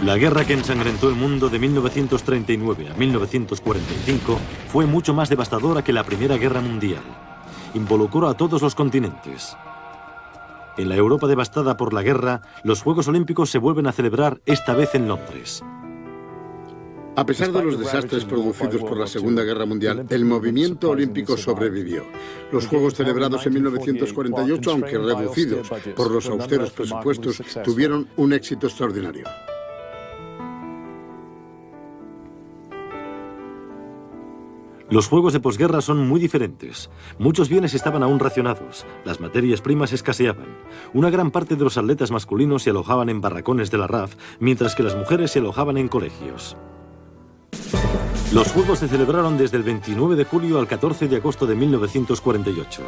La guerra que ensangrentó el mundo de 1939 a 1945 fue mucho más devastadora que la Primera Guerra Mundial. Involucró a todos los continentes. En la Europa devastada por la guerra, los Juegos Olímpicos se vuelven a celebrar esta vez en Londres. A pesar de los desastres producidos por la Segunda Guerra Mundial, el movimiento olímpico sobrevivió. Los Juegos celebrados en 1948, aunque reducidos por los austeros presupuestos, tuvieron un éxito extraordinario. Los juegos de posguerra son muy diferentes. Muchos bienes estaban aún racionados, las materias primas escaseaban. Una gran parte de los atletas masculinos se alojaban en barracones de la RAF, mientras que las mujeres se alojaban en colegios. Los Juegos se celebraron desde el 29 de julio al 14 de agosto de 1948.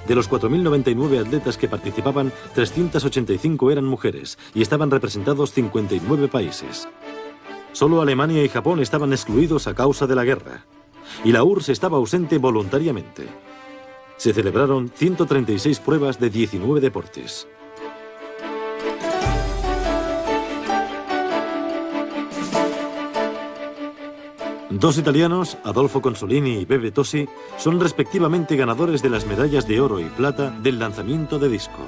De los 4.099 atletas que participaban, 385 eran mujeres y estaban representados 59 países. Solo Alemania y Japón estaban excluidos a causa de la guerra. Y la URSS estaba ausente voluntariamente. Se celebraron 136 pruebas de 19 deportes. Dos italianos, Adolfo Consolini y Bebe Tosi, son respectivamente ganadores de las medallas de oro y plata del lanzamiento de disco.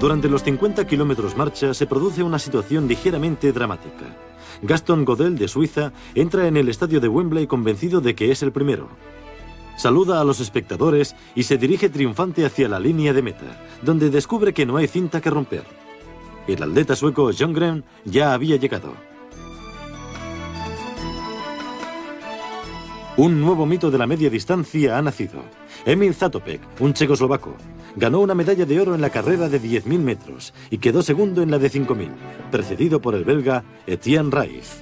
Durante los 50 kilómetros marcha se produce una situación ligeramente dramática. Gaston Godel, de Suiza, entra en el estadio de Wembley convencido de que es el primero. Saluda a los espectadores y se dirige triunfante hacia la línea de meta, donde descubre que no hay cinta que romper. El atleta sueco Ljunggren ya había llegado. Un nuevo mito de la media distancia ha nacido. Emil Zatopek, un checoslovaco, ganó una medalla de oro en la carrera de 10.000 metros y quedó segundo en la de 5.000, precedido por el belga Etienne Rijs.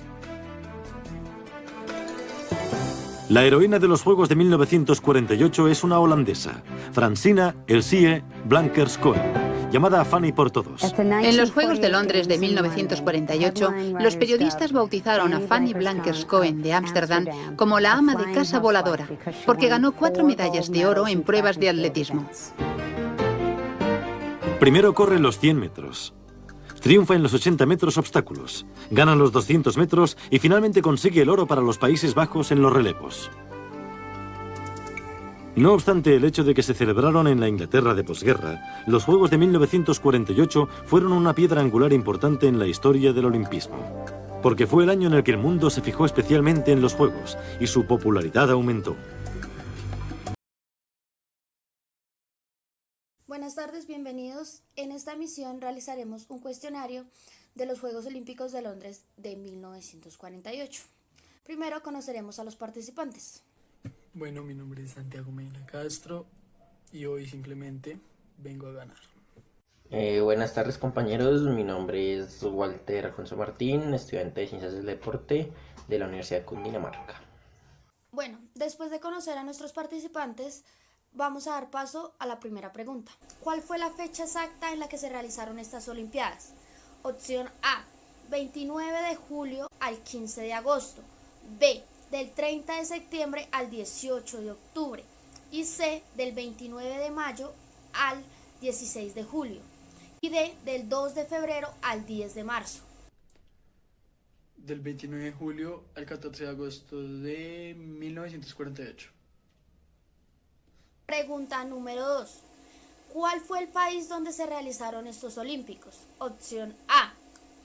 La heroína de los Juegos de 1948 es una holandesa, Francina Elsie Blankers-Koen, llamada Fanny por todos. En los Juegos de Londres de 1948, los periodistas bautizaron a Fanny Blankers-Koen de Ámsterdam como la ama de casa voladora, porque ganó 4 medallas de oro en pruebas de atletismo. Primero corre los 100 metros. Triunfa en los 80 metros obstáculos. Gana los 200 metros y finalmente consigue el oro para los Países Bajos en los relevos. No obstante el hecho de que se celebraron en la Inglaterra de posguerra, los Juegos de 1948 fueron una piedra angular importante en la historia del olimpismo. Porque fue el año en el que el mundo se fijó especialmente en los Juegos y su popularidad aumentó. Buenas tardes, bienvenidos. En esta emisión realizaremos un cuestionario de los Juegos Olímpicos de Londres de 1948. Primero conoceremos a los participantes. Bueno, mi nombre es Santiago Medina Castro y hoy simplemente vengo a ganar. Buenas tardes, compañeros, mi nombre es Walter Alfonso Martín, estudiante de Ciencias del Deporte de la Universidad de Cundinamarca. Bueno, después de conocer a nuestros participantes, vamos a dar paso a la primera pregunta. ¿Cuál fue la fecha exacta en la que se realizaron estas Olimpiadas? Opción A, 29 de julio al 15 de agosto. B, del 30 de septiembre al 18 de octubre. Y C, del 29 de mayo al 16 de julio. Y D, del 2 de febrero al 10 de marzo. Del 29 de julio al 14 de agosto de 1948. Pregunta número 2. ¿Cuál fue el país donde se realizaron estos Olímpicos? Opción A,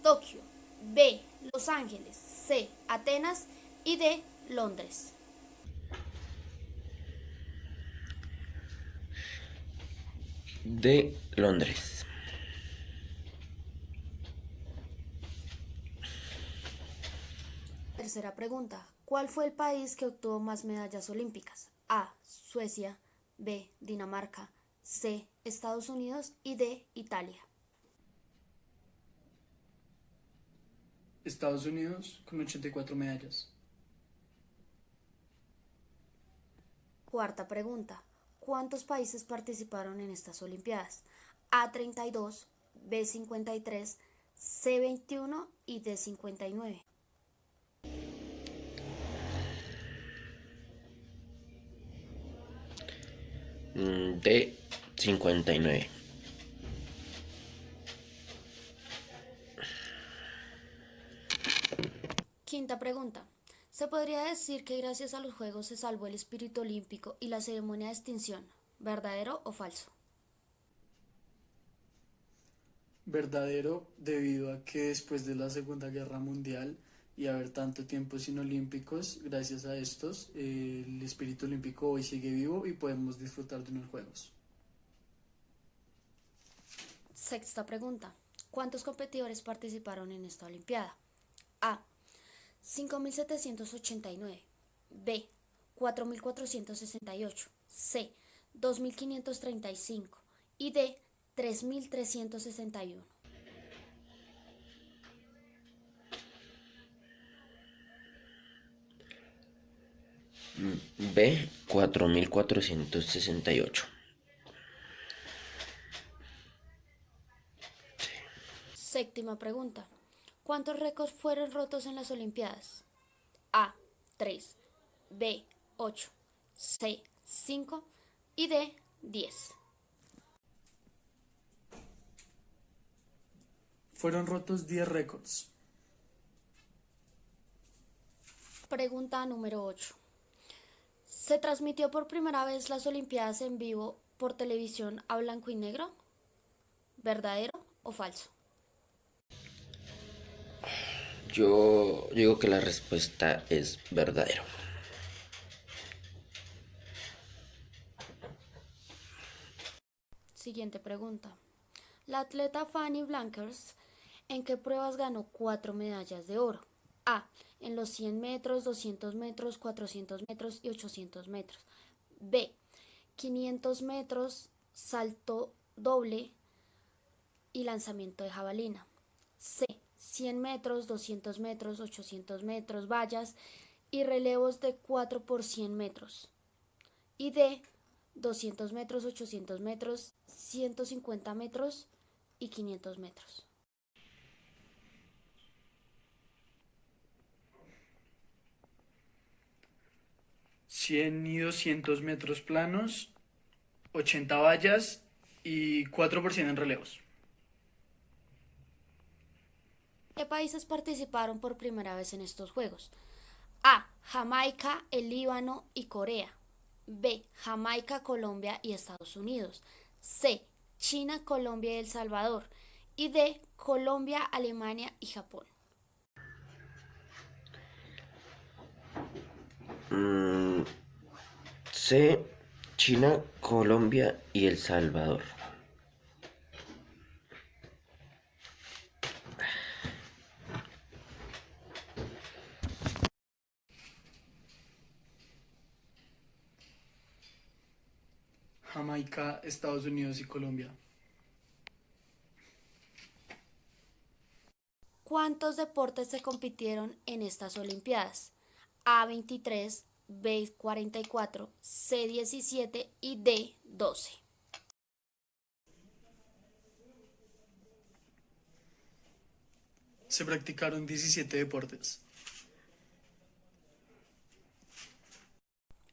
Tokio. B, Los Ángeles. C, Atenas. Y D, Londres. De Londres. Tercera pregunta. ¿Cuál fue el país que obtuvo más medallas olímpicas? A, Suecia. B, Dinamarca. C, Estados Unidos. Y D, Italia. Estados Unidos con 84 medallas. Cuarta pregunta. ¿Cuántos países participaron en estas Olimpiadas? A, 32, B, 53, C, 21 y D, 59. De 59. Quinta pregunta. ¿Se podría decir que gracias a los Juegos se salvó el espíritu olímpico y la ceremonia de extinción? ¿Verdadero o falso? Verdadero, debido a que después de la Segunda Guerra Mundial y haber tanto tiempo sin olímpicos, gracias a estos, el espíritu olímpico hoy sigue vivo y podemos disfrutar de unos Juegos. Sexta pregunta. ¿Cuántos competidores participaron en esta Olimpiada? A. 5.789. B. 4.468. C. 2.535. Y D. 3.361. B, 4.468. Séptima pregunta. ¿Cuántos récords fueron rotos en las Olimpiadas? A. 3. B. 8. C. 5. Y D. 10. Fueron rotos 10 récords. Pregunta número 8. ¿Se transmitió por primera vez las Olimpiadas en vivo por televisión a blanco y negro? ¿Verdadero o falso? Yo digo que la respuesta es verdadero. Siguiente pregunta. La atleta Fanny Blankers, ¿en qué pruebas ganó 4 medallas de oro? A. En los 100 metros, 200 metros, 400 metros y 800 metros. B. 500 metros, salto doble y lanzamiento de jabalina. C. 100 metros, 200 metros, 800 metros, vallas y relevos de 4 por 100 metros. Y D. 200 metros, 800 metros, 150 metros y 500 metros. $100 y 200 metros planos, 80 vallas y 4% en relevos. ¿Qué países participaron por primera vez en estos Juegos? A. Jamaica, el Líbano y Corea. B. Jamaica, Colombia y Estados Unidos. C. China, Colombia y El Salvador. Y D. Colombia, Alemania y Japón. C, China, Colombia y El Salvador. Jamaica, Estados Unidos y Colombia. ¿Cuántos deportes se compitieron en estas Olimpiadas? A. 23, B. 44, C. 17 y D. 12. Se practicaron 17 deportes.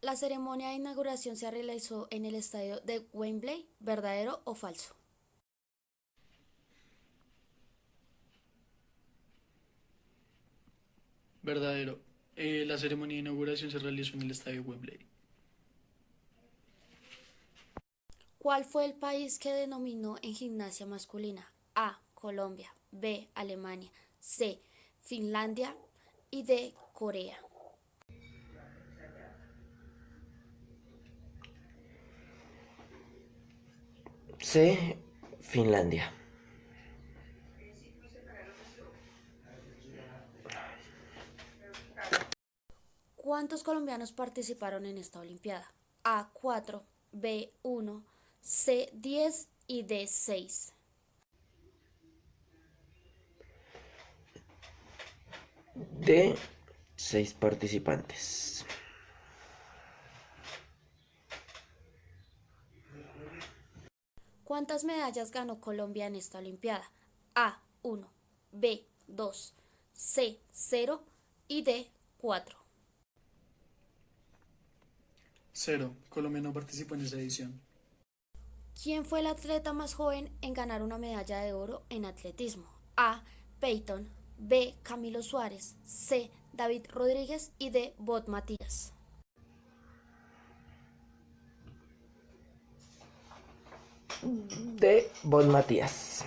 La ceremonia de inauguración se realizó en el estadio de Wembley, ¿verdadero o falso? Verdadero. La ceremonia de inauguración se realizó en el estadio Wembley. ¿Cuál fue el país que denominó en gimnasia masculina? A. Colombia. B. Alemania. C. Finlandia. Y D. Corea. C, Finlandia. ¿Cuántos colombianos participaron en esta Olimpiada? A. 4, B. 1, C. 10 y D. 6. D, 6 participantes. ¿Cuántas medallas ganó Colombia en esta Olimpiada? A. 1, B. 2, C. 0 y D. 4. 0. Colombia no participó en esa edición. ¿Quién fue el atleta más joven en ganar una medalla de oro en atletismo? A. Peyton. B. Camilo Suárez. C. David Rodríguez y D. Bot Matías. De Bon Matías.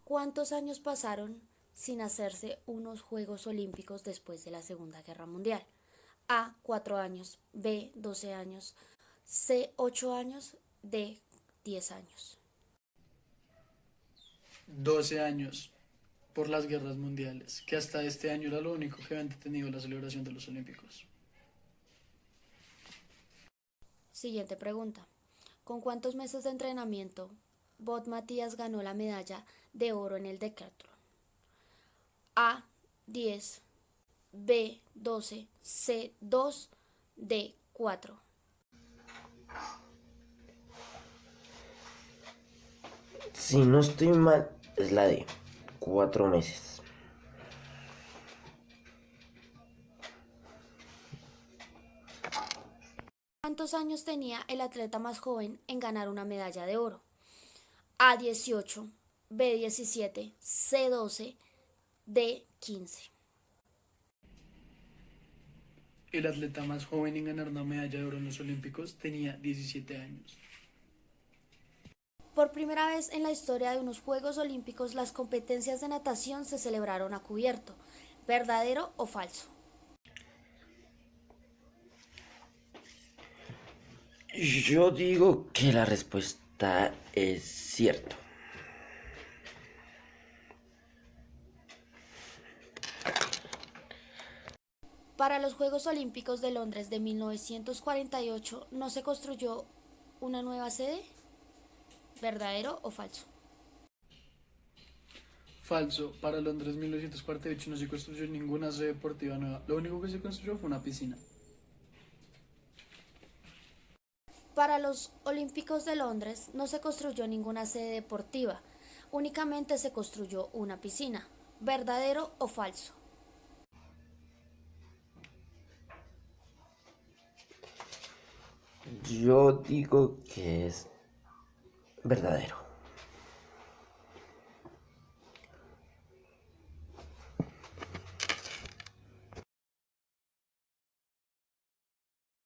¿Cuántos años pasaron sin hacerse unos Juegos Olímpicos después de la Segunda Guerra Mundial? A, 4 años, B, 12 años, C, 8 años, D, 10 años. 12 años por las guerras mundiales, que hasta este año era lo único que habían detenido la celebración de los Olímpicos. Siguiente pregunta. ¿Con cuántos meses de entrenamiento Bot Matías ganó la medalla de oro en el decátlon? A, 10, B, 12, C, 2, D, 4. Si no estoy mal, es la de 4 meses. ¿Cuántos años tenía el atleta más joven en ganar una medalla de oro? A, 18, B, 17, C, 12, D, 15. El atleta más joven en ganar una medalla de oro en los Olímpicos tenía 17 años. Por primera vez en la historia de unos Juegos Olímpicos, las competencias de natación se celebraron a cubierto. ¿Verdadero o falso? Yo digo que la respuesta es cierto. Para los Juegos Olímpicos de Londres de 1948, ¿no se construyó una nueva sede? ¿Verdadero o falso? Falso. Para Londres 1948 no se construyó ninguna sede deportiva nueva. Lo único que se construyó fue una piscina. Para los Olímpicos de Londres no se construyó ninguna sede deportiva, únicamente se construyó una piscina. ¿Verdadero o falso? Yo digo que es verdadero.